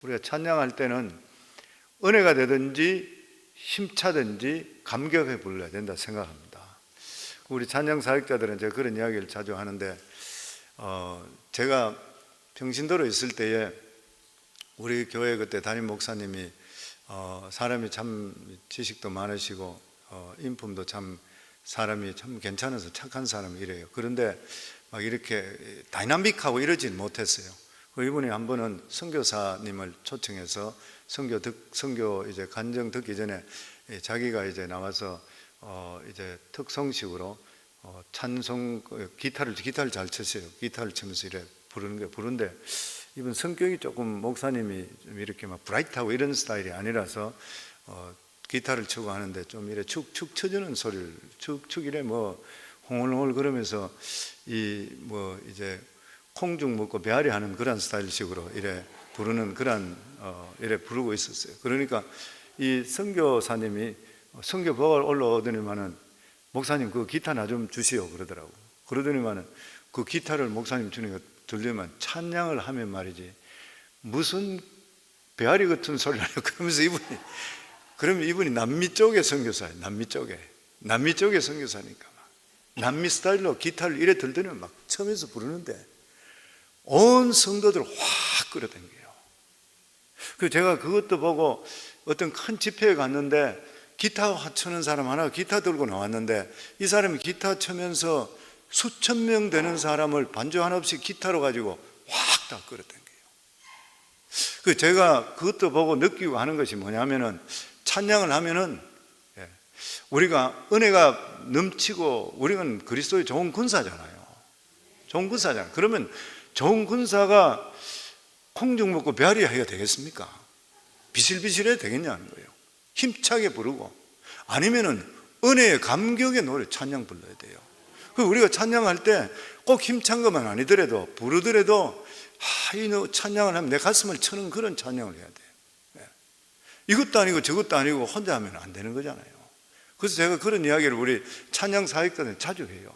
우리가 찬양할 때는 은혜가 되든지 힘차든지 감격해 불러야 된다 생각합니다. 우리 찬양 사역자들은 제가 그런 이야기를 자주 하는데, 제가 평신도로 있을 때에 우리 교회 그때 담임 목사님이 사람이 참 지식도 많으시고 인품도 참 사람이 참 괜찮아서 착한 사람이래요. 그런데 막 이렇게 다이나믹하고 이러진 못했어요. 이분이 한 번은 선교사님을 초청해서 선교 이제 간증 듣기 전에 자기가 이제 나와서 이제 특성식으로 찬송 기타를 잘 쳤어요. 기타를 치면서 이래 부르는데 이분 성격이 조금 목사님이 좀 이렇게 막 브라이트하고 이런 스타일이 아니라서 기타를 치고 하는데 좀 이래 축축 쳐주는 소리를 축축 이래 뭐 홍얼홍얼 그러면서 이제 콩죽 먹고 배앓이 하는 그런 스타일식으로 이래 부르는 그런 이래 부르고 있었어요. 그러니까 이 선교사님이 선교복을 올라오더니만은 목사님 그 기타 나 좀 주시오 그러더라고. 그러더니만은 그 기타를 목사님 주니까 들리면 찬양을 하면 말이지 무슨 배앓이 같은 소리를 하냐 그러면서 그러면 이분이 남미 쪽의 선교사예요. 남미 쪽의 선교사니까 막 남미 스타일로 기타를 이래 들더니 막 처음에서 부르는데 온 성도들 확 끌어당겨요. 그래서 제가 그것도 보고 어떤 큰 집회에 갔는데 기타 치는 사람 하나 기타 들고 나왔는데 이 사람이 기타 치면서 수천 명 되는 사람을 반주 하나 없이 기타로 가지고 확 다 끌어당겨요. 그 제가 그것도 보고 느끼고 하는 것이 뭐냐면은 찬양을 하면은 우리가 은혜가 넘치고 우리는 그리스도의 좋은 군사잖아요. 그러면 좋은 군사가 콩죽 먹고 배앓이 해야 되겠습니까? 비실비실해야 되겠냐는 거예요. 힘차게 부르고 아니면은 은혜의 감격의 노래 찬양 불러야 돼요. 그 우리가 찬양할 때 꼭 힘찬 것만 아니더라도 부르더라도 이 찬양을 하면 내 가슴을 쳐는 그런 찬양을 해야 돼요. 이것도 아니고 저것도 아니고 혼자 하면 안 되는 거잖아요. 그래서 제가 그런 이야기를 우리 찬양 사역자들 자주 해요.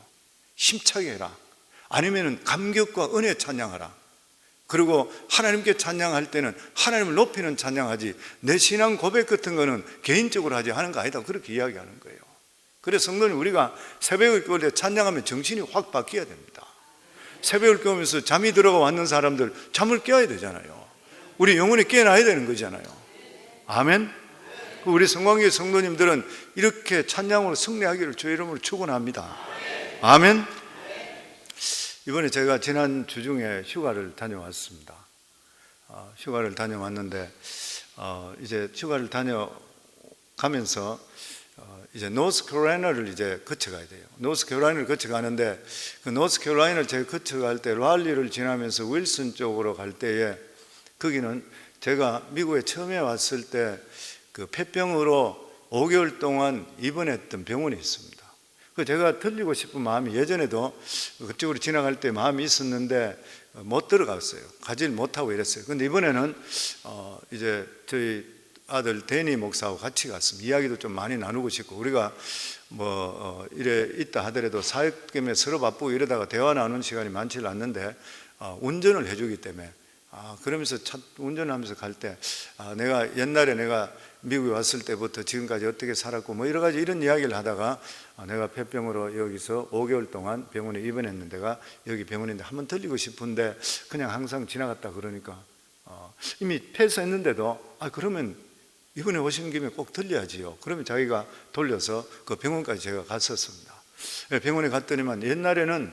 힘차게 해라. 아니면은 감격과 은혜 찬양하라. 그리고 하나님께 찬양할 때는 하나님을 높이는 찬양하지 내 신앙 고백 같은 거는 개인적으로 하지 하는 거 아니다. 그렇게 이야기하는 거예요. 그래서 성도님 우리가 새벽을 깨울 때 찬양하면 정신이 확 바뀌어야 됩니다. 새벽을 깨우면서 잠이 들어가 왔는 사람들 잠을 깨워야 되잖아요. 우리 영혼이 깨어나야 되는 거잖아요. 아멘. 우리 성광교회 성도님들은 이렇게 찬양으로 승리하기를 주의 이름으로 축원합니다. 아멘. 이번에 제가 지난 주중에 휴가를 다녀왔습니다. 휴가를 다녀왔는데 이제 휴가를 다녀가면서 이제 노스캐롤라이나를 이제 거쳐가야 돼요. 노스캐롤라이나를 거쳐가는데 그 노스캐롤라이나를 제가 거쳐갈 때 랄리를 지나면서 윌슨 쪽으로 갈 때에 거기는 제가 미국에 처음에 왔을 때 그 폐병으로 5개월 동안 입원했던 병원이 있습니다. 그 제가 들리고 싶은 마음이 예전에도 그쪽으로 지나갈 때 마음이 있었는데 못 들어갔어요. 가지를 못하고 이랬어요. 근데 이번에는 이제 저희 아들 데니 목사하고 같이 갔습니다. 이야기도 좀 많이 나누고 싶고 우리가 이래 있다 하더라도 사역 때문에 서로 바쁘고 이러다가 대화 나누는 시간이 많지 않는데 운전을 해주기 때문에 그러면서 운전하면서 갈 때 내가 옛날에 내가 미국에 왔을 때부터 지금까지 어떻게 살았고 여러 가지 이런 이야기를 하다가 내가 폐병으로 여기서 5개월 동안 병원에 입원했는 데가 여기 병원인데 한번 들리고 싶은데 그냥 항상 지나갔다 그러니까 이미 폐쇄했는데도 그러면 이번에 오신 김에 꼭 들려야지요. 그러면 자기가 돌려서 그 병원까지 제가 갔었습니다. 병원에 갔더니만 옛날에는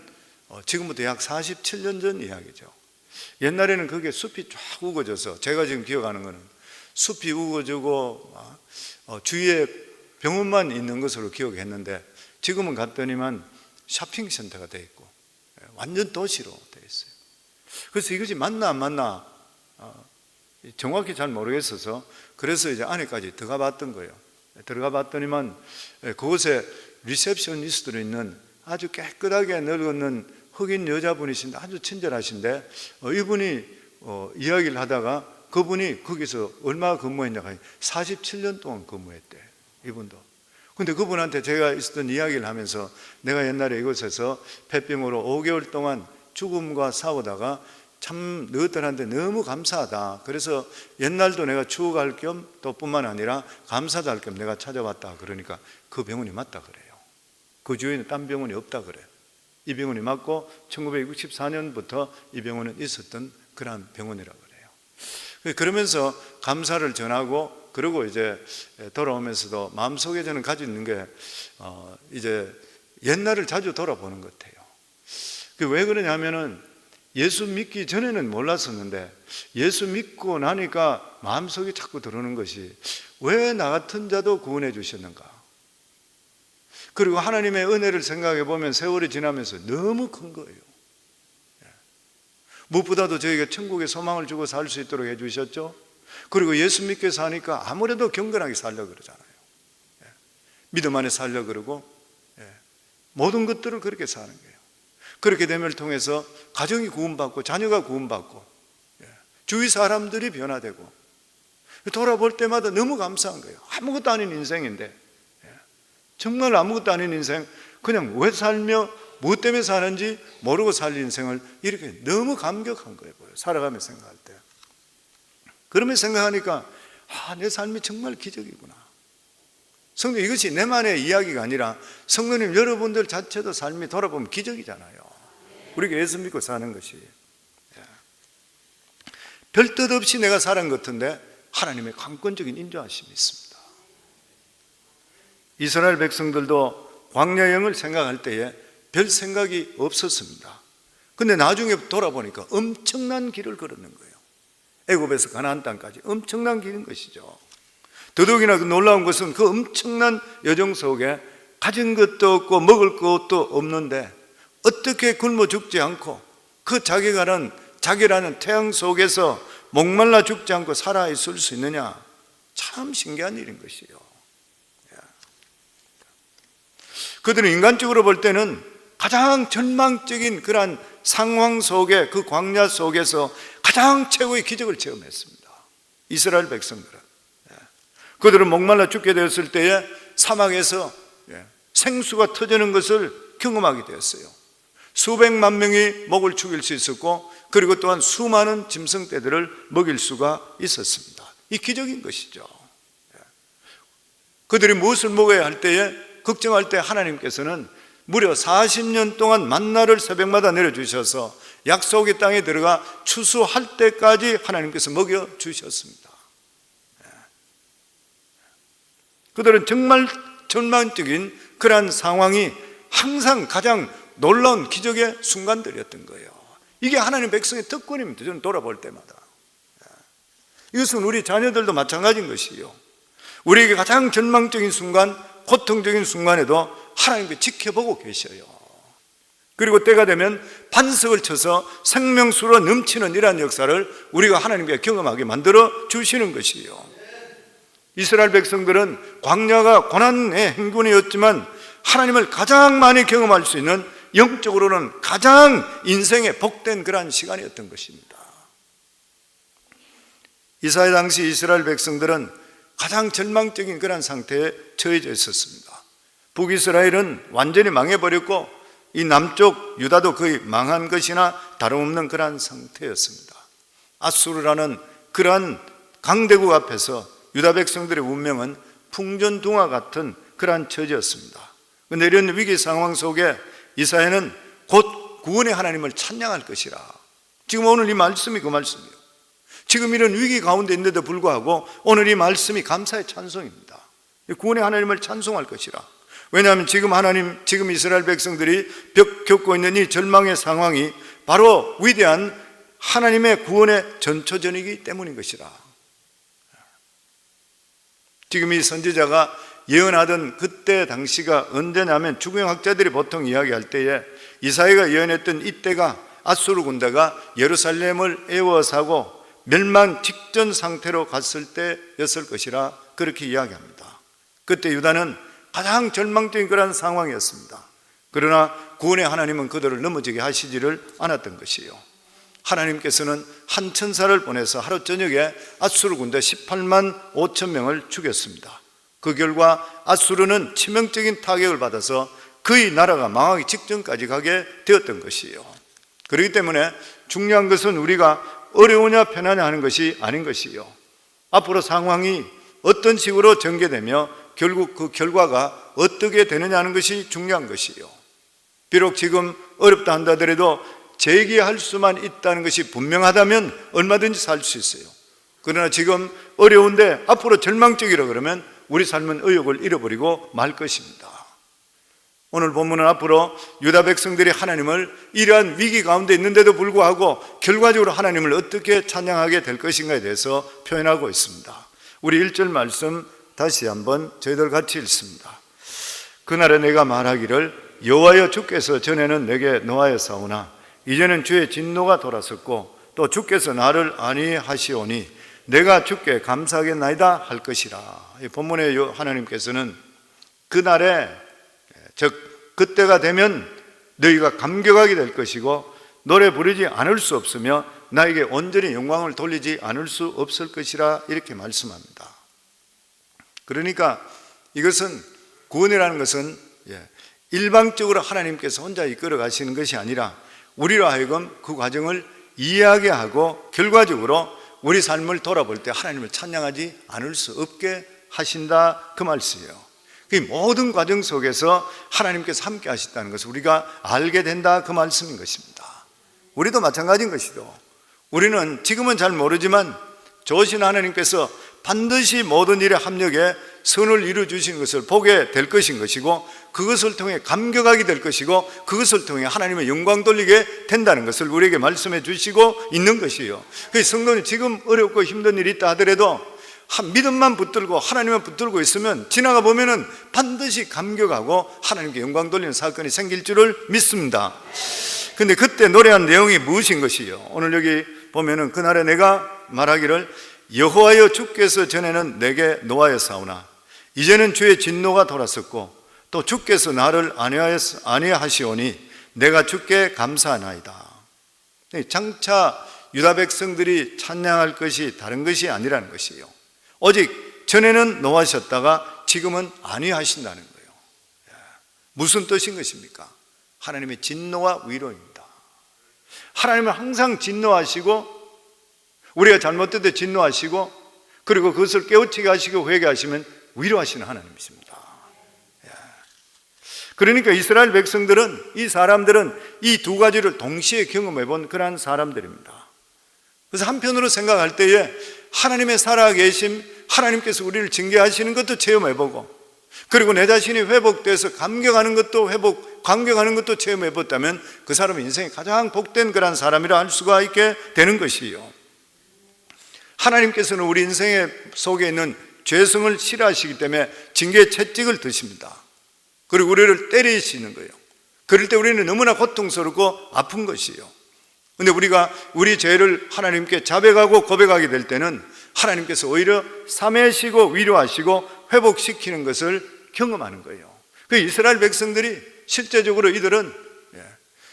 지금부터 약 47년 전 이야기죠. 옛날에는 그게 숲이 쫙 우거져서 제가 지금 기억하는 거는 숲이 우거지고 주위에 병원만 있는 것으로 기억했는데 지금은 갔더니만 쇼핑센터가 되어 있고 완전 도시로 되어 있어요. 그래서 이것이 맞나 안 맞나 정확히 잘 모르겠어서 그래서 이제 안에까지 들어가 봤던 거예요. 들어가 봤더니만 그곳에 리셉셔니스트로 있는 아주 깨끗하게 늙었는 흑인 여자분이신데 아주 친절하신데 이분이 이야기를 하다가 그분이 거기서 얼마 근무했냐 하니 47년 동안 근무했대. 이분도. 근데 그분한테 제가 있었던 이야기를 하면서 내가 옛날에 이곳에서 폐병으로 5개월 동안 죽음과 싸우다가 참 너희들한테 너무 감사하다. 그래서 옛날도 내가 추억할 겸 또 뿐만 아니라 감사도 할 겸 내가 찾아왔다. 그러니까 그 병원이 맞다 그래요. 그 주위에는 딴 병원이 없다 그래요. 이 병원이 맞고 1964년부터 이 병원은 있었던 그러한 병원이라고 그래요. 그러면서 감사를 전하고, 그리고 이제 돌아오면서도 마음속에 저는 가지고 있는 게 이제 옛날을 자주 돌아보는 것 같아요. 왜 그러냐면은 예수 믿기 전에는 몰랐었는데 예수 믿고 나니까 마음속에 자꾸 들어오는 것이, 왜 나 같은 자도 구원해 주셨는가? 그리고 하나님의 은혜를 생각해 보면 세월이 지나면서 너무 큰 거예요. 무엇보다도 저에게 천국의 소망을 주고 살 수 있도록 해 주셨죠. 그리고 예수 믿게 사니까 아무래도 경건하게 살려고 그러잖아요. 믿음 안에 살려고 그러고, 모든 것들을 그렇게 사는 거예요. 그렇게 됨을 통해서 가정이 구원받고 자녀가 구원받고 주위 사람들이 변화되고, 돌아볼 때마다 너무 감사한 거예요. 아무것도 아닌 인생인데, 정말 아무것도 아닌 인생, 그냥 왜 살며 무엇 때문에 사는지 모르고 살 인생을 이렇게 너무 감격한 거예요. 살아가며 생각할 때. 그러면 생각하니까 내 삶이 정말 기적이구나. 성도, 이것이 내만의 이야기가 아니라 성도님 여러분들 자체도 삶이 돌아보면 기적이잖아요. 우리가 예수 믿고 사는 것이. 별 뜻 없이 내가 살은 것 같은데 하나님의 강권적인 인도하심이 있습니다. 이스라엘 백성들도 광야 여행을 생각할 때에 별 생각이 없었습니다. 근데 나중에 돌아보니까 엄청난 길을 걸었는 거예요. 애굽에서 가나안 땅까지 엄청난 길인 것이죠. 더더욱이나 그 놀라운 것은 그 엄청난 여정 속에 가진 것도 없고 먹을 것도 없는데 어떻게 굶어 죽지 않고 그 자기라는 태양 속에서 목말라 죽지 않고 살아있을 수 있느냐, 참 신기한 일인 것이에요. 그들은 인간적으로 볼 때는 가장 절망적인 그러한 상황 속에, 그 광야 속에서 가장 최고의 기적을 체험했습니다. 이스라엘 백성들은. 그들은 목말라 죽게 되었을 때에 사막에서 생수가 터지는 것을 경험하게 되었어요. 수백만 명이 목을 축일 수 있었고, 그리고 또한 수많은 짐승떼들을 먹일 수가 있었습니다. 이 기적인 것이죠. 그들이 무엇을 먹어야 할 때에 걱정할 때 하나님께서는 무려 40년 동안 만나를 새벽마다 내려주셔서 약속의 땅에 들어가 추수할 때까지 하나님께서 먹여주셨습니다. 그들은 정말 절망적인 그러한 상황이 항상 가장 놀라운 기적의 순간들이었던 거예요. 이게 하나님 백성의 특권입니다. 저는 돌아볼 때마다. 이것은 우리 자녀들도 마찬가지인 것이에요. 우리에게 가장 절망적인 순간, 고통적인 순간에도 하나님께 지켜보고 계셔요. 그리고 때가 되면 반석을 쳐서 생명수로 넘치는 이러한 역사를 우리가 하나님께 경험하게 만들어 주시는 것이에요. 이스라엘 백성들은 광야가 고난의 행군이었지만 하나님을 가장 많이 경험할 수 있는, 영적으로는 가장 인생의 복된 그러한 시간이었던 것입니다. 이사야 당시 이스라엘 백성들은 가장 절망적인 그런 상태에 처해져 있었습니다. 북이스라엘은 완전히 망해버렸고 이 남쪽 유다도 거의 망한 것이나 다름없는 그러한 상태였습니다. 아수르라는 그러한 강대국 앞에서 유다 백성들의 운명은 풍전등화 같은 그러한 처지였습니다. 그런데 이런 위기 상황 속에 이사야는 곧 구원의 하나님을 찬양할 것이라. 지금 오늘 이 말씀이 그 말씀이에요. 지금 이런 위기 가운데 있는데도 불구하고 오늘 이 말씀이 감사의 찬송입니다. 구원의 하나님을 찬송할 것이라. 왜냐하면 지금 이스라엘 백성들이 겪고 있는 이 절망의 상황이 바로 위대한 하나님의 구원의 전초전이기 때문인 것이라. 지금 이 선지자가 예언하던 그때 당시가 언제냐면, 주경학자들이 보통 이야기할 때에 이사야가 예언했던 이때가 아수르 군대가 예루살렘을 에워싸고 멸망 직전 상태로 갔을 때였을 것이라 그렇게 이야기합니다. 그때 유다는 가장 절망적인 그런 상황이었습니다. 그러나 구원의 하나님은 그들을 넘어지게 하시지를 않았던 것이에요. 하나님께서는 한 천사를 보내서 하루 저녁에 아수르 군대 18만 5천 명을 죽였습니다. 그 결과 아수르는 치명적인 타격을 받아서 거의 나라가 망하기 직전까지 가게 되었던 것이에요. 그렇기 때문에 중요한 것은 우리가 어려우냐 편하냐 하는 것이 아닌 것이요, 앞으로 상황이 어떤 식으로 전개되며 결국 그 결과가 어떻게 되느냐 하는 것이 중요한 것이요, 비록 지금 어렵다 한다더라도 재기할 수만 있다는 것이 분명하다면 얼마든지 살 수 있어요. 그러나 지금 어려운데 앞으로 절망적이라 그러면 우리 삶은 의욕을 잃어버리고 말 것입니다. 오늘 본문은 앞으로 유다 백성들이 하나님을 이러한 위기 가운데 있는데도 불구하고 결과적으로 하나님을 어떻게 찬양하게 될 것인가에 대해서 표현하고 있습니다. 우리 1절 말씀 다시 한번 저희들 같이 읽습니다. 그날에 내가 말하기를 여호와여 주께서 전에는 내게 노하였사오나 이제는 주의 진노가 돌아섰고 또 주께서 나를 안위하시오니 내가 주께 감사하겠나이다 할 것이라. 이 본문의 하나님께서는 그날에, 즉 그때가 되면 너희가 감격하게 될 것이고 노래 부르지 않을 수 없으며 나에게 온전히 영광을 돌리지 않을 수 없을 것이라, 이렇게 말씀합니다. 그러니까 이것은, 구원이라는 것은 일방적으로 하나님께서 혼자 이끌어 가시는 것이 아니라 우리로 하여금 그 과정을 이해하게 하고 결과적으로 우리 삶을 돌아볼 때 하나님을 찬양하지 않을 수 없게 하신다, 그 말씀이에요. 그 모든 과정 속에서 하나님께서 함께 하셨다는 것을 우리가 알게 된다, 그 말씀인 것입니다. 우리도 마찬가지인 것이죠. 우리는 지금은 잘 모르지만 좋으신 하나님께서 반드시 모든 일에 합력해 선을 이루어 주신 것을 보게 될 것인 것이고 그것을 통해 감격하게 될 것이고 그것을 통해 하나님의 영광 돌리게 된다는 것을 우리에게 말씀해 주시고 있는 것이에요. 그래서 성도는 지금 어렵고 힘든 일이 있다 하더라도 믿음만 붙들고 하나님만 붙들고 있으면 지나가 보면은 반드시 감격하고 하나님께 영광 돌리는 사건이 생길 줄을 믿습니다. 근데 그때 노래한 내용이 무엇인 것이요? 오늘 여기 보면은 그날에 내가 말하기를 여호와여 주께서 전에는 내게 노하였사오나 이제는 주의 진노가 돌았었고 또 주께서 나를 안위하시오니 내가 주께 감사하나이다. 장차 유다 백성들이 찬양할 것이 다른 것이 아니라는 것이에요. 오직 전에는 노하셨다가 지금은 안위하신다는 거예요. 무슨 뜻인 것입니까? 하나님의 진노와 위로입니다. 하나님은 항상 진노하시고 우리가 잘못될 때 진노하시고 그리고 그것을 깨우치게 하시고 회개하시면 위로하시는 하나님이십니다. 그러니까 이스라엘 백성들은, 이 사람들은 이 두 가지를 동시에 경험해 본 그러한 사람들입니다. 그래서 한편으로 생각할 때에 하나님의 살아계심, 하나님께서 우리를 징계하시는 것도 체험해 보고 그리고 내 자신이 회복돼서 감격하는 것도 감격하는 것도 체험해 봤다면 그 사람은 인생이 가장 복된 그러한 사람이라 할 수가 있게 되는 것이에요. 하나님께서는 우리 인생 속에 있는 죄성을 싫어하시기 때문에 징계의 채찍을 드십니다. 그리고 우리를 때리시는 거예요. 그럴 때 우리는 너무나 고통스럽고 아픈 것이에요. 그런데 우리가 우리 죄를 하나님께 자백하고 고백하게 될 때는 하나님께서 오히려 사매시고 위로하시고 회복시키는 것을 경험하는 거예요. 그 이스라엘 백성들이 실제적으로 이들은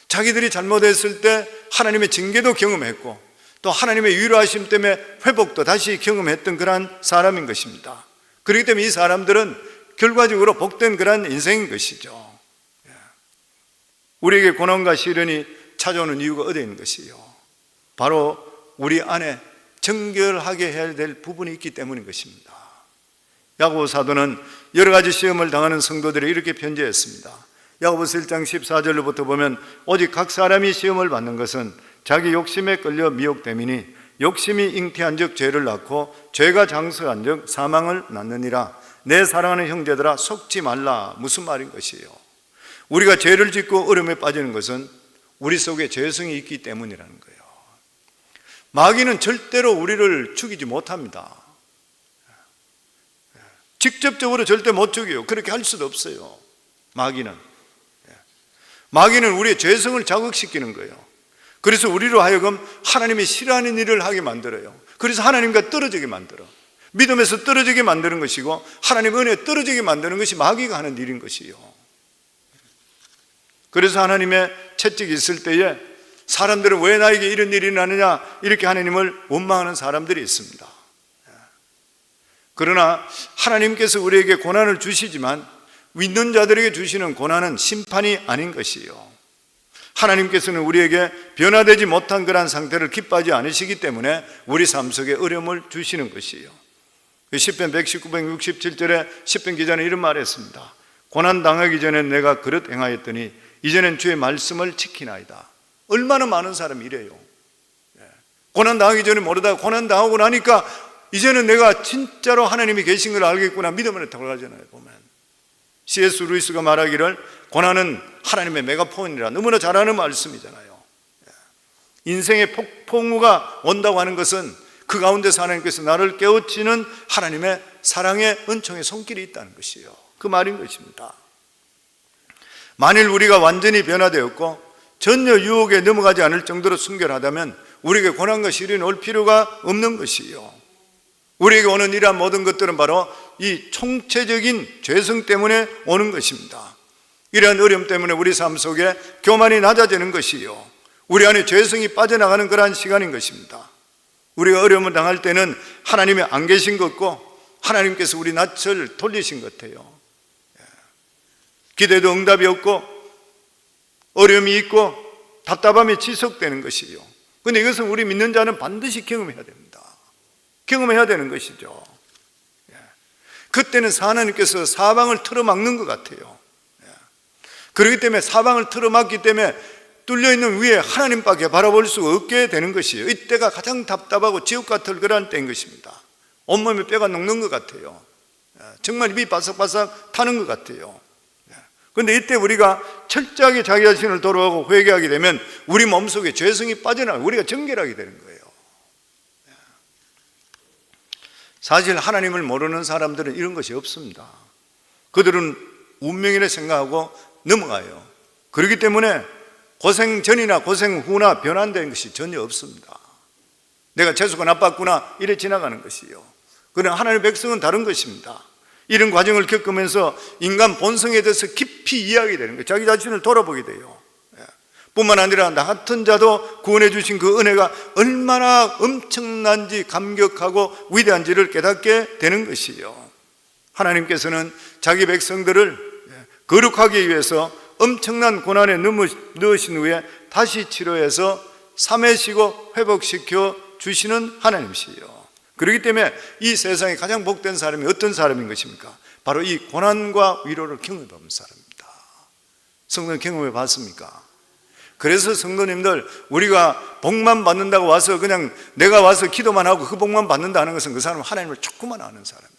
자기들이 잘못했을 때 하나님의 징계도 경험했고 또 하나님의 위로하심 때문에 회복도 다시 경험했던 그러한 사람인 것입니다. 그렇기 때문에 이 사람들은 결과적으로 복된 그러한 인생인 것이죠. 우리에게 고난과 시련이 찾아오는 이유가 어디에 있는 것이요? 바로 우리 안에 정결하게 해야 될 부분이 있기 때문인 것입니다. 야고보 사도는 여러 가지 시험을 당하는 성도들이 이렇게 편지했습니다. 야고보서 1장 14절로부터 보면 오직 각 사람이 시험을 받는 것은 자기 욕심에 끌려 미혹됨이니 욕심이 잉태한 즉 죄를 낳고 죄가 장수한 즉 사망을 낳느니라. 내 사랑하는 형제들아 속지 말라. 무슨 말인 것이에요? 우리가 죄를 짓고 어려움에 빠지는 것은 우리 속에 죄성이 있기 때문이라는 거예요. 마귀는 절대로 우리를 죽이지 못합니다. 직접적으로 절대 못 죽여요. 그렇게 할 수도 없어요. 마귀는 우리의 죄성을 자극시키는 거예요. 그래서 우리로 하여금 하나님이 싫어하는 일을 하게 만들어요. 그래서 하나님과 떨어지게 만들어 믿음에서 떨어지게 만드는 것이고 하나님 은혜에 떨어지게 만드는 것이 마귀가 하는 일인 것이요. 그래서 하나님의 채찍이 있을 때에 사람들은 왜 나에게 이런 일이 나느냐 이렇게 하나님을 원망하는 사람들이 있습니다. 그러나 하나님께서 우리에게 고난을 주시지만 믿는 자들에게 주시는 고난은 심판이 아닌 것이요. 하나님께서는 우리에게 변화되지 못한 그러한 상태를 기뻐하지 않으시기 때문에 우리 삶 속에 어려움을 주시는 것이에요. 시편 119, 167절에 시편 기자는 이런 말을 했습니다. 고난 당하기 전에 내가 그릇 행하였더니 이제는 주의 말씀을 지키나이다. 얼마나 많은 사람이 이래요. 고난 당하기 전에 모르다가 고난 당하고 나니까 이제는 내가 진짜로 하나님이 계신 걸 알겠구나 믿음으로 돌아가잖아요. 보면 C.S. 루이스가 말하기를 고난은 하나님의 메가폰이라 너무나 잘 아는 말씀이잖아요. 인생의 폭풍우가 온다고 하는 것은 그 가운데서 하나님께서 나를 깨우치는 하나님의 사랑의 은총의 손길이 있다는 것이에요. 그 말인 것입니다. 만일 우리가 완전히 변화되었고 전혀 유혹에 넘어가지 않을 정도로 순결하다면 우리에게 고난과 시련이 올 필요가 없는 것이에요. 우리에게 오는 이러한 모든 것들은 바로 이 총체적인 죄성 때문에 오는 것입니다. 이러한 어려움 때문에 우리 삶 속에 교만이 낮아지는 것이요, 우리 안에 죄성이 빠져나가는 그러한 시간인 것입니다. 우리가 어려움을 당할 때는 하나님이 안 계신 것 같고 하나님께서 우리 낯을 돌리신 것 같아요. 기대도 응답이 없고 어려움이 있고 답답함이 지속되는 것이요, 그런데 이것은 우리 믿는 자는 반드시 경험해야 됩니다. 경험해야 되는 것이죠. 그때는 하나님께서 사방을 틀어막는 것 같아요. 그렇기 때문에 사방을 틀어막기 때문에 뚫려있는 위에 하나님밖에 바라볼 수가 없게 되는 것이에요. 이때가 가장 답답하고 지옥 같을 그러한 때인 것입니다. 온몸에 뼈가 녹는 것 같아요. 정말 입이 바삭바삭 타는 것 같아요. 그런데 이때 우리가 철저하게 자기 자신을 돌아보고 회개하게 되면 우리 몸속에 죄성이 빠져나가고 우리가 정결하게 되는 거예요. 사실 하나님을 모르는 사람들은 이런 것이 없습니다. 그들은 운명이라 생각하고 넘어가요. 그렇기 때문에 고생 전이나 고생 후나 변환되는 것이 전혀 없습니다. 내가 재수가 나빴구나 이래 지나가는 것이요. 그러나 하나님의 백성은 다른 것입니다. 이런 과정을 겪으면서 인간 본성에 대해서 깊이 이해하게 되는 거예요. 자기 자신을 돌아보게 돼요. 뿐만 아니라 나 같은 자도 구원해 주신 그 은혜가 얼마나 엄청난지 감격하고 위대한지를 깨닫게 되는 것이요. 하나님께서는 자기 백성들을 거룩하기 위해서 엄청난 고난에 넣으신 후에 다시 치료해서 3회 쉬고 회복시켜 주시는 하나님이시요. 그렇기 때문에 이 세상에 가장 복된 사람이 어떤 사람인 것입니까? 바로 이 고난과 위로를 경험해 본 사람입니다. 성도님 경험해 봤습니까? 그래서 성도님들, 우리가 복만 받는다고 와서 그냥 내가 와서 기도만 하고 그 복만 받는다 하는 것은 그 사람은 하나님을 조금만 아는 사람이에요.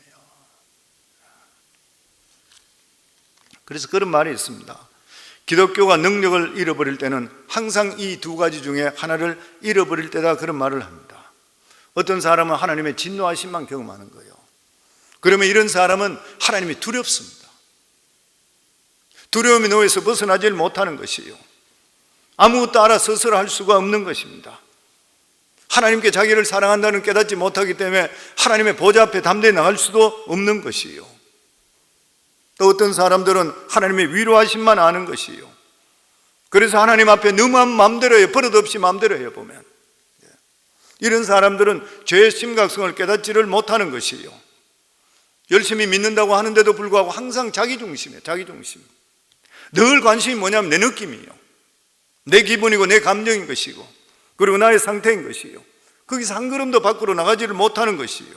그래서 그런 말이 있습니다. 기독교가 능력을 잃어버릴 때는 항상 이 두 가지 중에 하나를 잃어버릴 때다, 그런 말을 합니다. 어떤 사람은 하나님의 진노하심만 경험하는 거예요. 그러면 이런 사람은 하나님이 두렵습니다. 두려움이 놓여서 벗어나질 못하는 것이에요. 아무것도 알아 스스로 할 수가 없는 것입니다. 하나님께 자기를 사랑한다는 깨닫지 못하기 때문에 하나님의 보좌 앞에 담대히 나갈 수도 없는 것이에요. 또 어떤 사람들은 하나님의 위로하심만 아는 것이에요. 그래서 하나님 앞에 너무 마음대로 해요. 버릇없이 마음대로 해요. 보면 이런 사람들은 죄의 심각성을 깨닫지를 못하는 것이에요. 열심히 믿는다고 하는데도 불구하고 항상 자기중심이에요. 자기중심. 늘 관심이 뭐냐면 내 느낌이에요. 내 기분이고 내 감정인 것이고, 그리고 나의 상태인 것이에요. 거기서 한 걸음도 밖으로 나가지를 못하는 것이에요.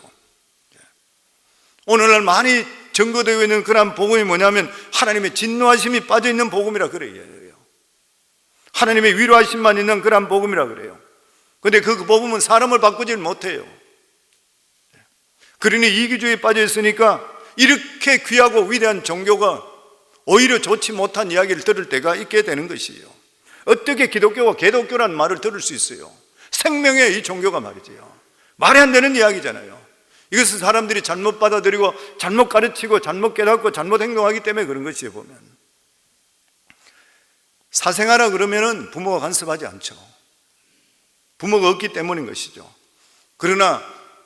오늘날 많이 증거되고 있는 그런 복음이 뭐냐면 하나님의 진노하심이 빠져있는 복음이라 그래요. 하나님의 위로하심만 있는 그런 복음이라 그래요. 그런데 그 복음은 사람을 바꾸지 못해요. 그러니 이기주의에 빠져 있으니까 이렇게 귀하고 위대한 종교가 오히려 좋지 못한 이야기를 들을 때가 있게 되는 것이에요. 어떻게 기독교가 개독교라는 말을 들을 수 있어요? 생명의 이 종교가 말이지요. 말이 안 되는 이야기잖아요. 이것은 사람들이 잘못 받아들이고 잘못 가르치고 잘못 깨닫고 잘못 행동하기 때문에 그런 것이에요. 보면 사생아라 그러면은 부모가 간섭하지 않죠. 부모가 없기 때문인 것이죠. 그러나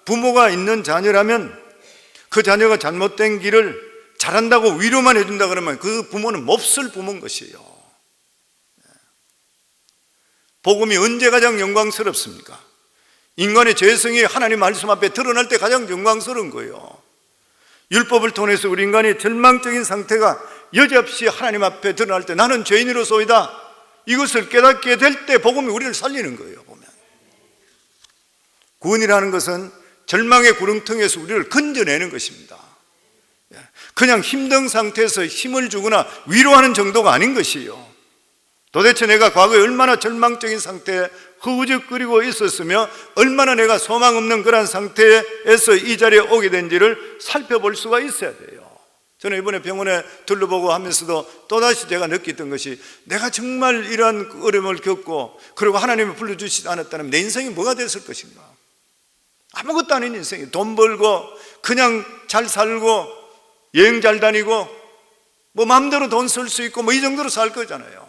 부모가 있는 자녀라면 그 자녀가 잘못된 길을 잘한다고 위로만 해준다 그러면 그 부모는 몹쓸 부모인 것이에요. 복음이 언제 가장 영광스럽습니까? 인간의 죄성이 하나님 말씀 앞에 드러날 때 가장 영광스러운 거예요. 율법을 통해서 우리 인간의 절망적인 상태가 여지없이 하나님 앞에 드러날 때 나는 죄인으로소이다, 이것을 깨닫게 될 때 복음이 우리를 살리는 거예요. 보면 구원이라는 것은 절망의 구렁텅이에서 우리를 건져내는 것입니다. 그냥 힘든 상태에서 힘을 주거나 위로하는 정도가 아닌 것이에요. 도대체 내가 과거에 얼마나 절망적인 상태에 허우적거리고 있었으며 얼마나 내가 소망 없는 그런 상태에서 이 자리에 오게 된지를 살펴볼 수가 있어야 돼요. 저는 이번에 병원에 둘러보고 하면서도 또다시 제가 느꼈던 것이, 내가 정말 이러한 어려움을 겪고 그리고 하나님이 불러주시지 않았다면 내 인생이 뭐가 됐을 것인가. 아무것도 아닌 인생이, 돈 벌고 그냥 잘 살고 여행 잘 다니고 뭐 마음대로 돈 쓸 수 있고 뭐 이 정도로 살 거잖아요.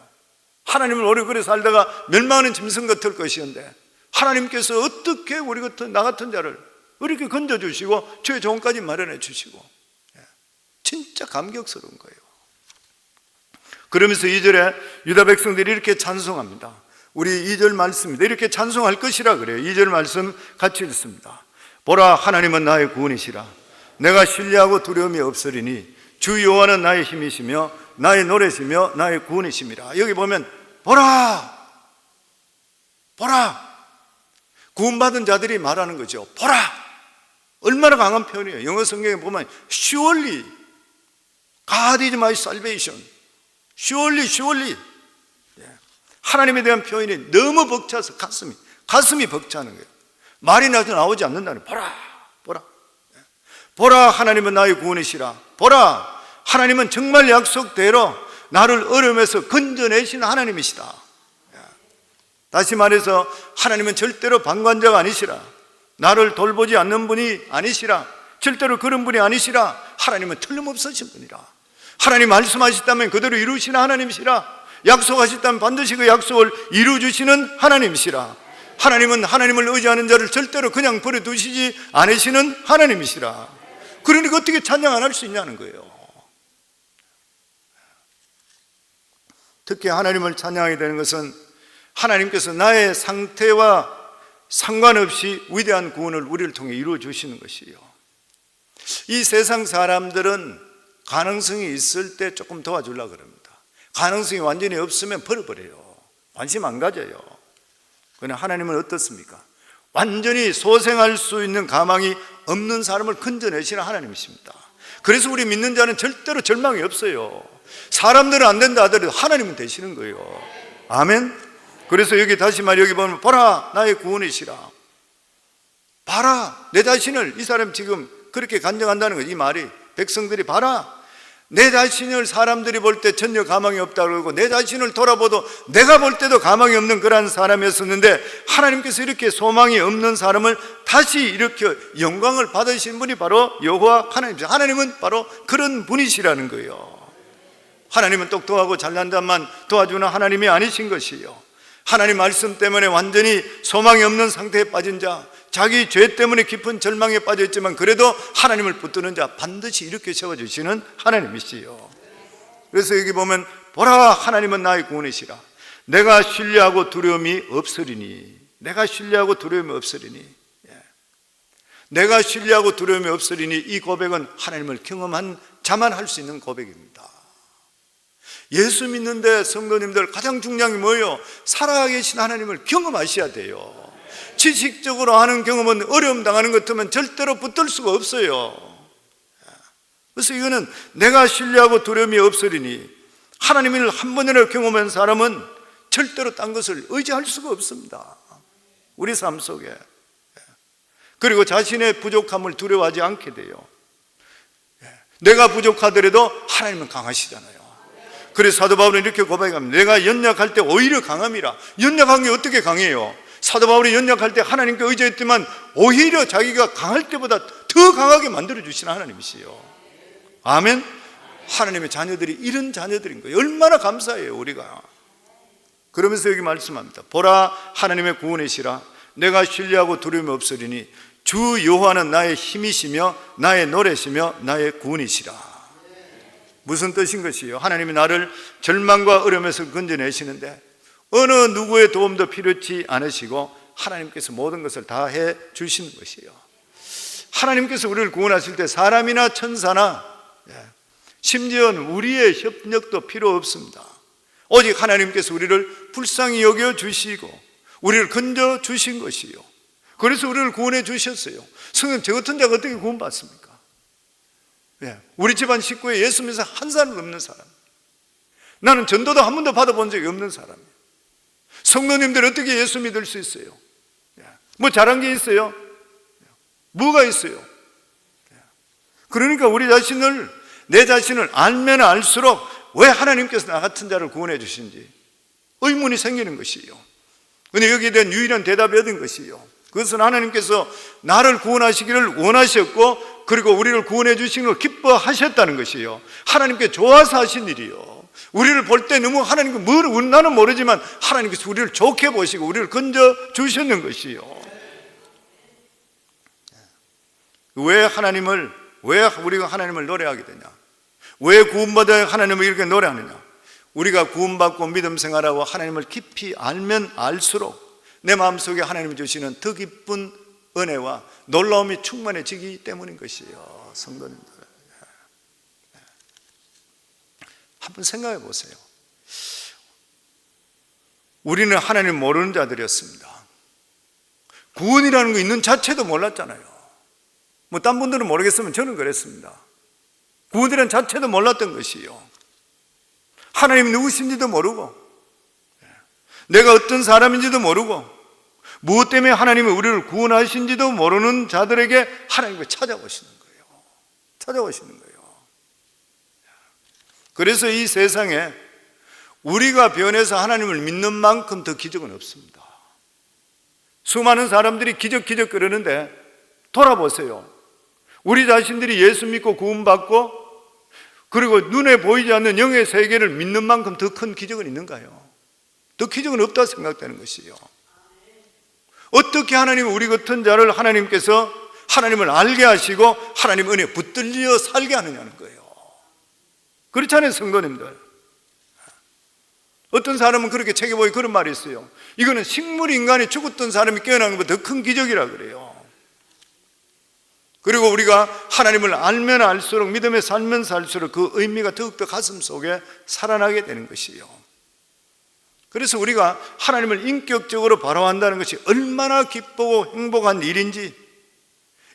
하나님을 오래 그래 살다가 멸망하는 짐승 같을 것이었는데 하나님께서 어떻게 우리 같은 나 같은 자를 이렇게 건져주시고 주의 종까지 마련해 주시고, 진짜 감격스러운 거예요. 그러면서 2절에 유다 백성들이 이렇게 찬송합니다. 우리 2절 말씀입니다. 이렇게 찬송할 것이라 그래요. 2절 말씀 같이 읽습니다. 보라, 하나님은 나의 구원이시라. 내가 신뢰하고 두려움이 없으리니 주 여호와는 나의 힘이시며 나의 노래시며 나의 구원이심이라. 여기 보면 보라, 보라, 구원받은 자들이 말하는 거죠. 보라, 얼마나 강한 표현이에요. 영어 성경에 보면 surely God is my salvation, surely, surely. 하나님에 대한 표현이 너무 벅차서 가슴이 벅차는 거예요. 말이 나오지 않는다는. 보라, 보라, 보라, 하나님은 나의 구원이시라. 보라, 하나님은 정말 약속대로 나를 어려움에서 건져내시는 하나님이시다. 다시 말해서 하나님은 절대로 방관자가 아니시라. 나를 돌보지 않는 분이 아니시라. 절대로 그런 분이 아니시라. 하나님은 틀림없으신 분이라. 하나님 말씀하셨다면 그대로 이루시는 하나님이시라. 약속하셨다면 반드시 그 약속을 이루어주시는 하나님이시라. 하나님은 하나님을 의지하는 자를 절대로 그냥 버려두시지 않으시는 하나님이시라. 그러니까 어떻게 찬양 안 할 수 있냐는 거예요. 특히 하나님을 찬양하게 되는 것은 하나님께서 나의 상태와 상관없이 위대한 구원을 우리를 통해 이루어 주시는 것이에요. 이 세상 사람들은 가능성이 있을 때 조금 도와주려고 그럽니다. 가능성이 완전히 없으면 버려버려요. 관심 안 가져요. 그러나 하나님은 어떻습니까? 완전히 소생할 수 있는 가망이 없는 사람을 건져내시는 하나님이십니다. 그래서 우리 믿는 자는 절대로 절망이 없어요. 사람들은 안 된다 하더라도 하나님은 되시는 거예요. 아멘. 그래서 여기 다시 말 여기 보면 보라, 나의 구원이시라. 봐라, 내 자신을. 이 사람 지금 그렇게 간증한다는 거예요. 이 말이, 백성들이 봐라, 내 자신을 사람들이 볼 때 전혀 가망이 없다고 그러고 내 자신을 돌아보도 내가 볼 때도 가망이 없는 그런 사람이었었는데 하나님께서 이렇게 소망이 없는 사람을 다시 이렇게 영광을 받으신 분이 바로 여호와 하나님이죠. 하나님은 바로 그런 분이시라는 거예요. 하나님은 똑똑하고 잘난 자만 도와주는 하나님이 아니신 것이에요. 하나님 말씀 때문에 완전히 소망이 없는 상태에 빠진 자, 자기 죄 때문에 깊은 절망에 빠져있지만 그래도 하나님을 붙드는 자 반드시 이렇게 세워주시는 하나님이시요. 그래서 여기 보면 보라, 하나님은 나의 구원이시라. 내가 신뢰하고 두려움이 없으리니. 내가 신뢰하고 두려움이 없으리니. 내가 신뢰하고 두려움이 없으리니. 이 고백은 하나님을 경험한 자만 할 수 있는 고백입니다. 예수 믿는데 성도님들 가장 중요한 게 뭐예요? 살아계신 하나님을 경험하셔야 돼요. 지식적으로 하는 경험은 어려움 당하는 것 같으면 절대로 붙들 수가 없어요. 그래서 이거는 내가 신뢰하고 두려움이 없으리니, 하나님을 한 번이라도 경험한 사람은 절대로 딴 것을 의지할 수가 없습니다. 우리 삶 속에. 그리고 자신의 부족함을 두려워하지 않게 돼요. 내가 부족하더라도 하나님은 강하시잖아요. 그래서 사도 바울은 이렇게 고백합니다. 내가 연약할 때 오히려 강함이라. 연약한 게 어떻게 강해요? 사도 바울이 연약할 때 하나님께 의지했지만 오히려 자기가 강할 때보다 더 강하게 만들어주시는 하나님이시요. 아멘. 하나님의 자녀들이 이런 자녀들인 거예요. 얼마나 감사해요 우리가. 그러면서 여기 말씀합니다. 보라, 하나님의 구원이시라. 내가 신뢰하고 두려움이 없으리니 주 여호와는 나의 힘이시며 나의 노래시며 나의 구원이시라. 무슨 뜻인 것이요? 하나님이 나를 절망과 어려움에서 건져내시는데 어느 누구의 도움도 필요치 않으시고 하나님께서 모든 것을 다 해 주시는 것이에요. 하나님께서 우리를 구원하실 때 사람이나 천사나 심지어 우리의 협력도 필요 없습니다. 오직 하나님께서 우리를 불쌍히 여겨 주시고 우리를 건져 주신 것이요, 그래서 우리를 구원해 주셨어요. 성도님, 저 같은 자가 어떻게 구원받습니까? 우리 집안 식구에 예수 믿는 사람 한 사람 없는 사람, 나는 전도도 한 번도 받아본 적이 없는 사람이에요. 성도님들 어떻게 예수 믿을 수 있어요? 뭐 잘한 게 있어요? 뭐가 있어요? 그러니까 우리 자신을, 내 자신을 알면 알수록 왜 하나님께서 나 같은 자를 구원해 주신지 의문이 생기는 것이요. 근데 여기에 대한 유일한 대답이 얻은 것이요, 그것은 하나님께서 나를 구원하시기를 원하셨고 그리고 우리를 구원해 주시는 걸 기뻐하셨다는 것이요, 하나님께 좋아서 하신 일이요. 우리를 볼 때 너무 하나님께 나는 모르지만 하나님께서 우리를 좋게 보시고 우리를 건져 주셨는 것이요. 왜 우리가 하나님을 노래하게 되냐? 왜 구원받아야 하나님을 이렇게 노래하느냐? 우리가 구원받고 믿음 생활하고 하나님을 깊이 알면 알수록 내 마음속에 하나님이 주시는 더 깊은 은혜와 놀라움이 충만해지기 때문인 것이에요. 성도님들, 한번 생각해 보세요. 우리는 하나님 모르는 자들이었습니다. 구원이라는 거 있는 자체도 몰랐잖아요. 뭐 딴 분들은 모르겠으면 저는 그랬습니다. 구원이라는 자체도 몰랐던 것이요, 하나님이 누구신지도 모르고 내가 어떤 사람인지도 모르고 무엇 때문에 하나님이 우리를 구원하신지도 모르는 자들에게 하나님이 찾아오시는 거예요. 찾아오시는 거예요. 그래서 이 세상에 우리가 변해서 하나님을 믿는 만큼 더 기적은 없습니다. 수많은 사람들이 기적 그러는데 돌아보세요. 우리 자신들이 예수 믿고 구원받고 그리고 눈에 보이지 않는 영의 세계를 믿는 만큼 더 큰 기적은 있는가요? 더 기적은 없다 생각되는 것이요. 어떻게 하나님 우리 같은 자를 하나님께서 하나님을 알게 하시고 하나님 은혜에 붙들려 살게 하느냐는 거예요. 그렇잖아요, 성도님들. 어떤 사람은 그렇게 책에 보이 그런 말이 있어요. 이거는 식물 인간이 죽었던 사람이 깨어나는 것보다 더 큰 기적이라 그래요. 그리고 우리가 하나님을 알면 알수록, 믿음에 살면 살수록 그 의미가 더욱더 가슴 속에 살아나게 되는 것이요. 그래서 우리가 하나님을 인격적으로 바라한다는 것이 얼마나 기쁘고 행복한 일인지,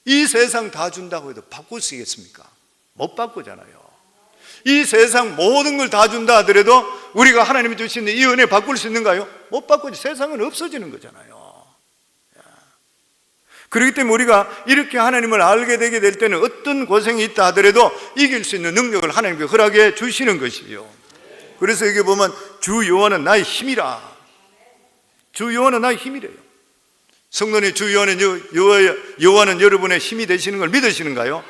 이 세상 다 준다고 해도 바꿀 수 있겠습니까? 못 바꾸잖아요. 이 세상 모든 걸 다 준다 하더라도 우리가 하나님이 주시는 이 은혜 바꿀 수 있는가요? 못 바꾸지. 세상은 없어지는 거잖아요. 그렇기 때문에 우리가 이렇게 하나님을 알게 되게 될 때는 어떤 고생이 있다 하더라도 이길 수 있는 능력을 하나님께 허락해 주시는 것이요. 그래서 여기 보면 주 여호와는 나의 힘이라. 주 여호와는 나의 힘이래요. 성도님, 주 여호와는 여러분의 힘이 되시는 걸 믿으시는가요?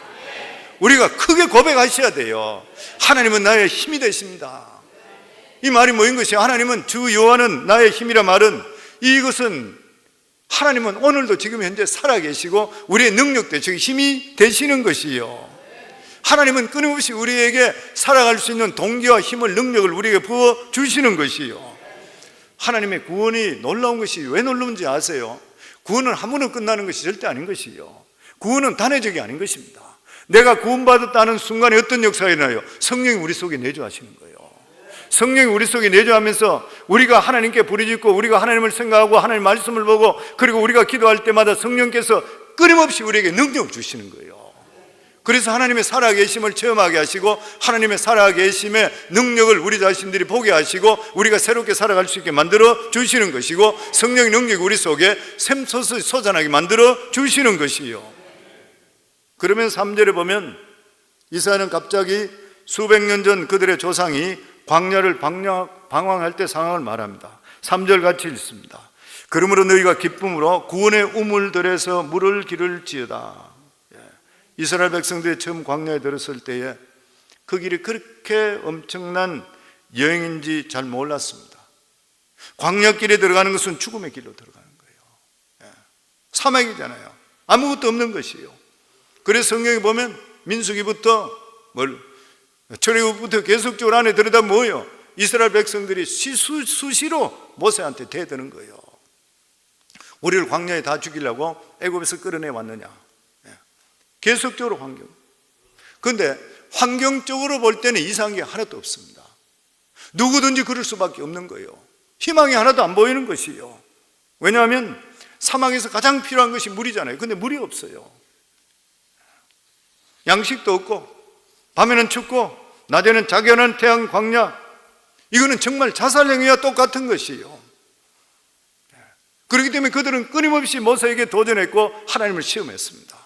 우리가 크게 고백하셔야 돼요. 하나님은 나의 힘이 되십니다. 이 말이 뭐인 것이에요? 하나님은 주 여호와는 나의 힘이라 말은, 이것은 하나님은 오늘도 지금 현재 살아계시고 우리의 능력 되시고 힘이 되시는 것이요. 하나님은 끊임없이 우리에게 살아갈 수 있는 동기와 힘을, 능력을 우리에게 부어주시는 것이요. 하나님의 구원이 놀라운 것이 왜 놀라운지 아세요? 구원은 한 번은 끝나는 것이 절대 아닌 것이요. 구원은 단회적이 아닌 것입니다. 내가 구원받았다는 순간에 어떤 역사가 일어나요? 성령이 우리 속에 내주하시는 거예요. 성령이 우리 속에 내주하면서 우리가 하나님께 부르짖고 우리가 하나님을 생각하고 하나님 말씀을 보고 그리고 우리가 기도할 때마다 성령께서 끊임없이 우리에게 능력을 주시는 거예요. 그래서 하나님의 살아계심을 체험하게 하시고 하나님의 살아계심의 능력을 우리 자신들이 보게 하시고 우리가 새롭게 살아갈 수 있게 만들어 주시는 것이고, 성령의 능력이 우리 속에 샘솟아 솟아나게 만들어 주시는 것이요. 그러면 3절에 보면 이사야는 갑자기 수백 년 전 그들의 조상이 광야를 방황할 때 상황을 말합니다. 3절 같이 읽습니다. 그러므로 너희가 기쁨으로 구원의 우물들에서 물을 기를지어다. 이스라엘 백성들이 처음 광야에 들었을 때에 그 길이 그렇게 엄청난 여행인지 잘 몰랐습니다. 광야길에 들어가는 것은 죽음의 길로 들어가는 거예요. 사막이잖아요. 아무것도 없는 것이에요. 그래서 성경에 보면 민수기부터 출애굽부터 계속적으로 안에 들여다 뭐예요? 이스라엘 백성들이 수시로 모세한테 대드는 거예요. 우리를 광야에 다 죽이려고 애굽에서 끌어내 왔느냐. 계속적으로 환경. 그런데 환경적으로 볼 때는 이상한 게 하나도 없습니다. 누구든지 그럴 수밖에 없는 거예요. 희망이 하나도 안 보이는 것이요. 왜냐하면 사막에서 가장 필요한 것이 물이잖아요. 근데 물이 없어요. 양식도 없고, 밤에는 춥고, 낮에는 자견한 태양 광야. 이거는 정말 자살행위와 똑같은 것이요. 그렇기 때문에 그들은 끊임없이 모세에게 도전했고 하나님을 시험했습니다.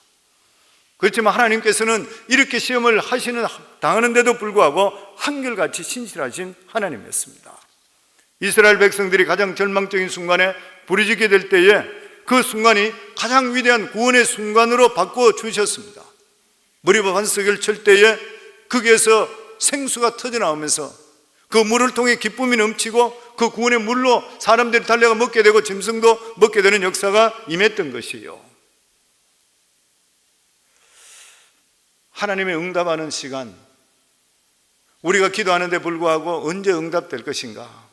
그렇지만 하나님께서는 이렇게 시험을 당하는데도 불구하고 한결같이 신실하신 하나님이었습니다. 이스라엘 백성들이 가장 절망적인 순간에 부르짖게 될 때에 그 순간이 가장 위대한 구원의 순간으로 바꿔주셨습니다. 무리바 반석을 칠 때에 거기에서 생수가 터져나오면서 그 물을 통해 기쁨이 넘치고 그 구원의 물로 사람들이 달려가 먹게 되고 짐승도 먹게 되는 역사가 임했던 것이요. 하나님의 응답하는 시간, 우리가 기도하는데 불구하고 언제 응답될 것인가?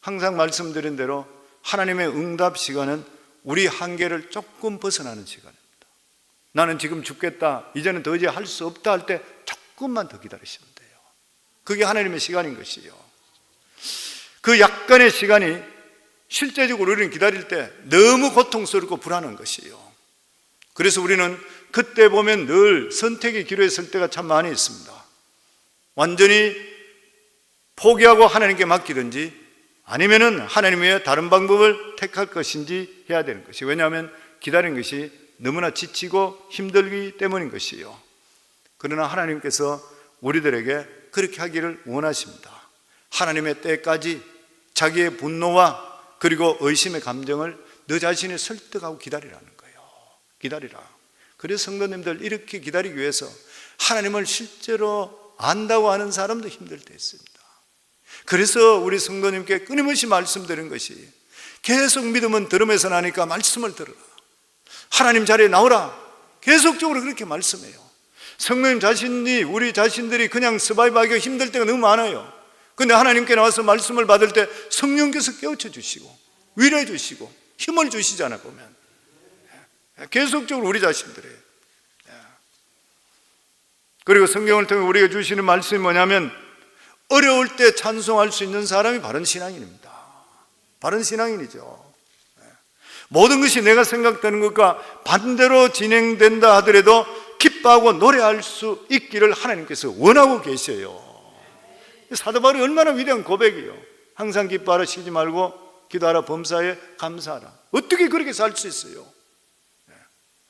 항상 말씀드린 대로 하나님의 응답 시간은 우리 한계를 조금 벗어나는 시간입니다. 나는 지금 죽겠다, 이제는 더 이제 할 수 없다 할 때 조금만 더 기다리시면 돼요. 그게 하나님의 시간인 것이요. 그 약간의 시간이 실제적으로 우리는 기다릴 때 너무 고통스럽고 불안한 것이요. 그래서 우리는 그때 보면 늘 선택의 기로에 설 때가 참 많이 있습니다. 완전히 포기하고 하나님께 맡기든지 아니면은 하나님 외에 다른 방법을 택할 것인지 해야 되는 것이. 왜냐하면 기다리는 것이 너무나 지치고 힘들기 때문인 것이요. 그러나 하나님께서 우리들에게 그렇게 하기를 원하십니다. 하나님의 때까지 자기의 분노와 그리고 의심의 감정을 너 자신이 설득하고 기다리라는 거예요. 기다리라. 그래서 성도님들 이렇게 기다리기 위해서 하나님을 실제로 안다고 하는 사람도 힘들 때 있습니다. 그래서 우리 성도님께 끊임없이 말씀드린 것이 계속 믿음은 들음에서 나니까 말씀을 들어라. 하나님 자리에 나오라. 계속적으로 그렇게 말씀해요. 성도님 자신이, 우리 자신들이 그냥 서바이브하기가 힘들 때가 너무 많아요. 근데 하나님께 나와서 말씀을 받을 때 성령께서 깨우쳐 주시고 위로해 주시고 힘을 주시잖아 보면. 계속적으로 우리 자신들이. 그리고 성경을 통해 우리에게 주시는 말씀이 뭐냐면 어려울 때 찬송할 수 있는 사람이 바른 신앙인입니다. 바른 신앙인이죠. 모든 것이 내가 생각되는 것과 반대로 진행된다 하더라도 기뻐하고 노래할 수 있기를 하나님께서 원하고 계셔요. 사도 바울이 얼마나 위대한 고백이에요. 항상 기뻐하라, 쉬지 말고 기도하라, 범사에 감사하라. 어떻게 그렇게 살 수 있어요?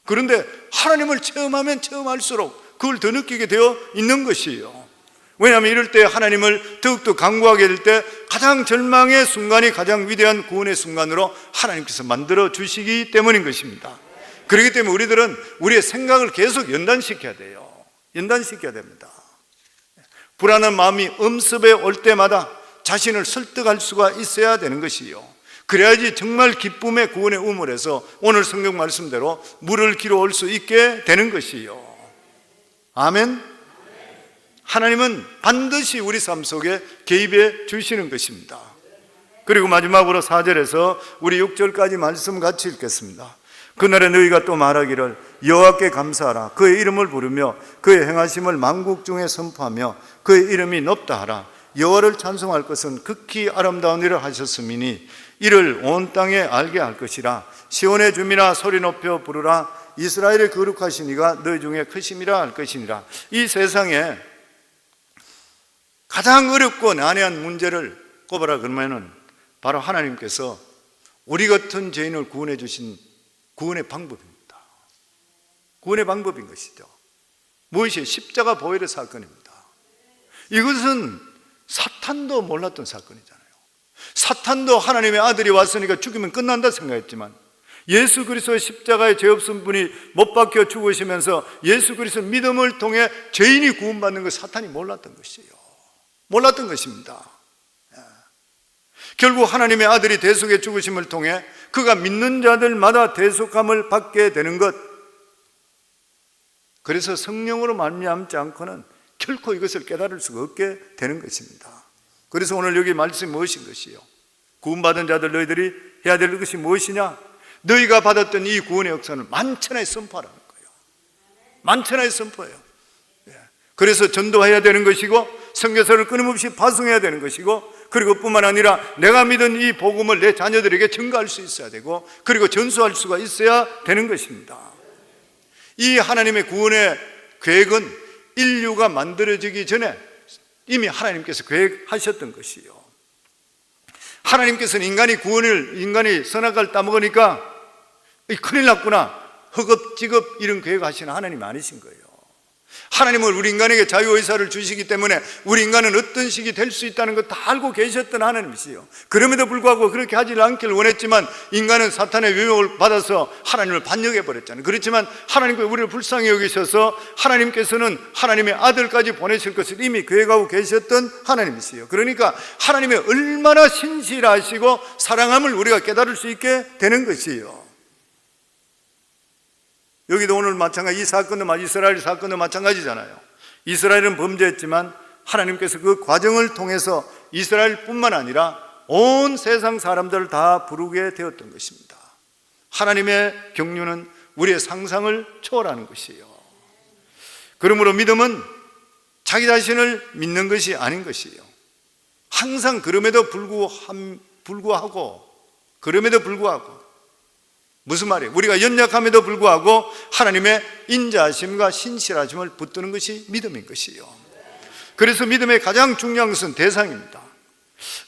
그런데 하나님을 체험하면 체험할수록 그걸 더 느끼게 되어 있는 것이에요. 왜냐하면 이럴 때 하나님을 더욱더 간구하게 될 때 가장 절망의 순간이 가장 위대한 구원의 순간으로 하나님께서 만들어 주시기 때문인 것입니다. 그렇기 때문에 우리들은 우리의 생각을 계속 연단시켜야 돼요. 연단시켜야 됩니다. 불안한 마음이 엄습해 올 때마다 자신을 설득할 수가 있어야 되는 것이요. 그래야지 정말 기쁨의 구원의 우물에서 오늘 성경 말씀대로 물을 길어올 수 있게 되는 것이요. 아멘. 하나님은 반드시 우리 삶 속에 개입해 주시는 것입니다. 그리고 마지막으로 4절에서 우리 6절까지 말씀 같이 읽겠습니다. 그날에 너희가 또 말하기를 여호와께 감사하라. 그의 이름을 부르며 그의 행하심을 만국 중에 선포하며 그의 이름이 높다 하라. 여호와를 찬송할 것은 극히 아름다운 일을 하셨음이니 이를 온 땅에 알게 할 것이라. 시온의 주민아 소리 높여 부르라. 이스라엘의 거룩하신 이가 너희 중에 크심이라 할 것이니라. 이 세상에 가장 어렵고 난해한 문제를 꼽아라 그러면은 바로 하나님께서 우리 같은 죄인을 구원해 주신 구원의 방법입니다. 구원의 방법인 것이죠. 무엇이? 십자가 보혈의 사건입니다. 이것은 사탄도 몰랐던 사건이잖아요. 사탄도 하나님의 아들이 왔으니까 죽이면 끝난다 생각했지만 예수 그리스도의 십자가에 죄 없은 분이 못 박혀 죽으시면서 예수 그리스도 믿음을 통해 죄인이 구원받는 것 사탄이 몰랐던 것이에요. 몰랐던 것입니다. 결국 하나님의 아들이 대속의 죽으심을 통해 그가 믿는 자들마다 대속함을 받게 되는 것. 그래서 성령으로 말미암지 않고는 결코 이것을 깨달을 수가 없게 되는 것입니다. 그래서 오늘 여기 말씀이 무엇인 것이요? 구원받은 자들 너희들이 해야 될 것이 무엇이냐? 너희가 받았던 이 구원의 역사는 만천하에 선포하라는 거예요. 만천하에 선포해요. 그래서 전도해야 되는 것이고 선교사를 끊임없이 파송해야 되는 것이고, 그리고 뿐만 아니라 내가 믿은 이 복음을 내 자녀들에게 증거할 수 있어야 되고, 그리고 전수할 수가 있어야 되는 것입니다. 이 하나님의 구원의 계획은 인류가 만들어지기 전에 이미 하나님께서 계획하셨던 것이요, 하나님께서는 인간이 선악과를 따먹으니까 큰일 났구나, 허겁지겁 이런 계획하시는 하나님이 아니신 거예요. 하나님은 우리 인간에게 자유의사를 주시기 때문에 우리 인간은 어떤 식이 될 수 있다는 거 다 알고 계셨던 하나님이시요, 그럼에도 불구하고 그렇게 하지 않기를 원했지만 인간은 사탄의 유혹을 받아서 하나님을 반역해버렸잖아요. 그렇지만 하나님께서 우리를 불쌍히 여기셔서 하나님께서는 하나님의 아들까지 보내실 것을 이미 계획하고 계셨던 하나님이시요, 그러니까 하나님의 얼마나 신실하시고 사랑함을 우리가 깨달을 수 있게 되는 것이요. 여기도 오늘 마찬가지, 이스라엘 사건도 마찬가지잖아요. 이스라엘은 범죄했지만 하나님께서 그 과정을 통해서 이스라엘뿐만 아니라 온 세상 사람들을 다 부르게 되었던 것입니다. 하나님의 경륜은 우리의 상상을 초월하는 것이에요. 그러므로 믿음은 자기 자신을 믿는 것이 아닌 것이에요. 항상 그럼에도 불구하고 무슨 말이에요? 우리가 연약함에도 불구하고 하나님의 인자하심과 신실하심을 붙드는 것이 믿음인 것이요, 그래서 믿음의 가장 중요한 것은 대상입니다.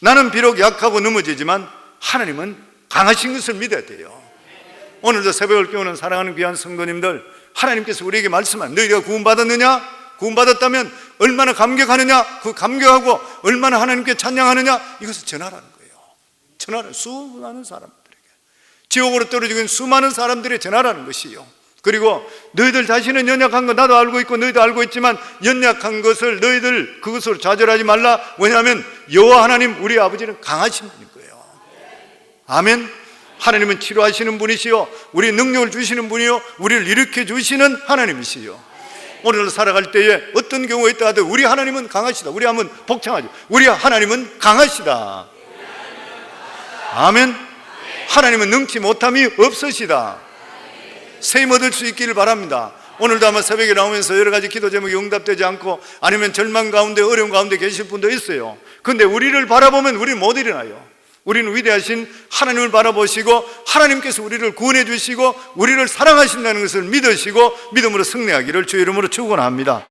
나는 비록 약하고 넘어지지만 하나님은 강하신 것을 믿어야 돼요. 오늘도 새벽을 깨우는 사랑하는 귀한 성도님들, 하나님께서 우리에게 말씀하는, 너희가 구원받았느냐? 구원받았다면 얼마나 감격하느냐? 그 감격하고 얼마나 하나님께 찬양하느냐? 이것을 전하라는 거예요. 전하라는, 수많은 사람들에게, 지옥으로 떨어지고 있는 수많은 사람들에 전하라는 것이요, 그리고 너희들 자신은 연약한 거 나도 알고 있고 너희도 알고 있지만 연약한 것을 너희들 그것으로 좌절하지 말라. 왜냐하면 여호와 하나님 우리 아버지는 강하신 분인 거예요. 아멘. 하나님은 치료하시는 분이시요, 우리 능력을 주시는 분이요, 우리를 일으켜 주시는 하나님이시요. 오늘 살아갈 때에 어떤 경우가 있다 하더라도 우리 하나님은 강하시다. 우리 한번 복창하죠. 우리 하나님은 강하시다. 아멘. 하나님은 능치 못함이 없으시다. 세임 얻을 수 있기를 바랍니다. 오늘도 아마 새벽에 나오면서 여러 가지 기도 제목이 응답되지 않고 아니면 절망 가운데 어려움 가운데 계실 분도 있어요. 그런데 우리를 바라보면 우리는 못 일어나요. 우리는 위대하신 하나님을 바라보시고 하나님께서 우리를 구원해 주시고 우리를 사랑하신다는 것을 믿으시고 믿음으로 승리하기를 주의 이름으로 축원합니다.